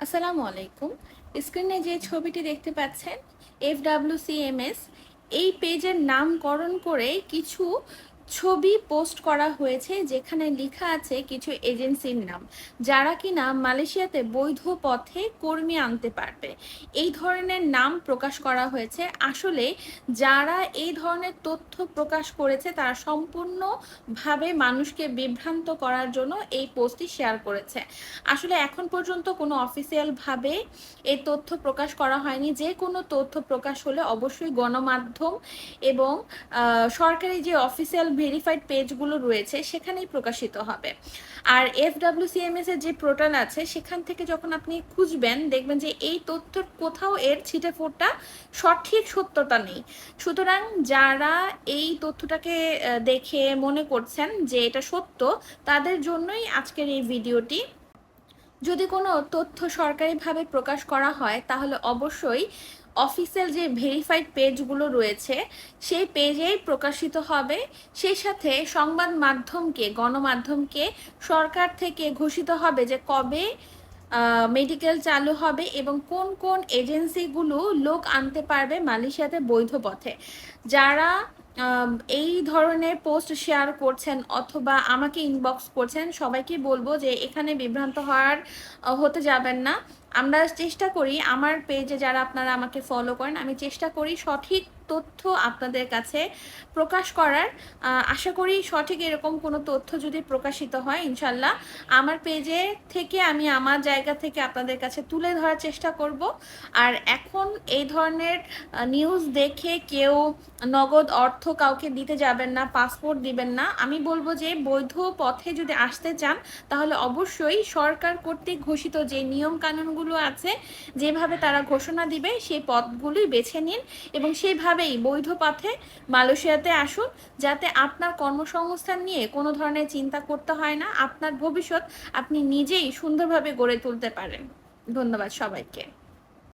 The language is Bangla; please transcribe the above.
আসসালামু আলাইকুম। স্ক্রিনে যে ছবিটি দেখতে পাচ্ছেন FWCMS, এই পেজের নামকরণ করে কিছু ছবি পোস্ট করা হয়েছে যেখানে লেখা আছে কিছু এজেন্সির নাম, যারা কিনা মালয়েশিয়াতে বৈধ পথে কর্মী আনতে পারবে। এই ধরনের নাম প্রকাশ করা হয়েছে। আসলে যারা এই ধরনের তথ্য প্রকাশ করেছে তারা সম্পূর্ণভাবে মানুষকে বিভ্রান্ত করার জন্য এই পোস্টটি শেয়ার করেছে। আসলে এখন পর্যন্ত কোনো অফিসিয়ালভাবে এই তথ্য প্রকাশ করা হয়নি। যে কোনো তথ্য প্রকাশ হলে অবশ্যই গণমাধ্যম এবং সরকারি যে অফিসিয়াল ভেরিফাইড পেজগুলো রয়েছে সেখানেই প্রকাশিত হবে। আর FWCMS এর যে পোর্টাল আছে সেখান থেকে যখন আপনি খুঁজবেন দেখবেন যে এই তথ্যের কোথাও এর ছিটে ফোঁটা সঠিক সত্যতা নেই। সুতরাং যারা এই তথ্যটাকে দেখে মনে করছেন যে এটা সত্য, তাদের জন্যই আজকের এই ভিডিওটি। যদি কোনো তথ্য সরকারিভাবে প্রকাশ করা হয় তাহলে অবশ্যই অফিসিয়াল যে ভেরিফাইড পেজগুলো রয়েছে সেই পেজেই প্রকাশিত হবে। সেই সাথে সংবাদ মাধ্যমকে, গণমাধ্যমকে সরকার থেকে ঘোষিত হবে যে কবে মেডিকেল চালু হবে এবং কোন কোন এজেন্সিগুলো লোক আনতে পারবে মালয়েশিয়াতে বৈধ পথে। যারা এই ধরনের পোস্ট শেয়ার করছেন অথবা আমাকে ইনবক্স করছেন, সবাইকে বলবো যে এখানে বিভ্রান্ত হতে যাবেন না। আমরা চেষ্টা করি, আমার পেজে যারা আপনারা আমাকে ফলো করেন, আমি চেষ্টা করি সঠিক তথ্য আপনাদের কাছে প্রকাশ করার। আশা করি সঠিক এরকম কোনো তথ্য যদি প্রকাশিত হয় ইনশাল্লাহ আমার পেজে থেকে আমি আমার জায়গা থেকে আপনাদের কাছে তুলে ধরার চেষ্টা করব। আর এখন এই ধরনের নিউজ দেখে কেউ নগদ অর্থ কাউকে দিতে যাবেন না, পাসপোর্ট দিবেন না। আমি বলবো যে বৈধ পথে যদি আসতে চান তাহলে অবশ্যই সরকার কর্তৃক ঘোষিত যে নিয়ম কানুনগুলো আছে, যেভাবে তারা ঘোষণা দিবে সেই পথগুলোই বেছে নিন এবং সেইভাবেই বৈধ পথে মালয়েশিয়াতে আসুন, যাতে আপনার কর্মসংস্থান নিয়ে কোনো ধরনের চিন্তা করতে হয় না, আপনার ভবিষ্যৎ আপনি নিজেই সুন্দরভাবে গড়ে তুলতে পারেন। ধন্যবাদ সবাইকে।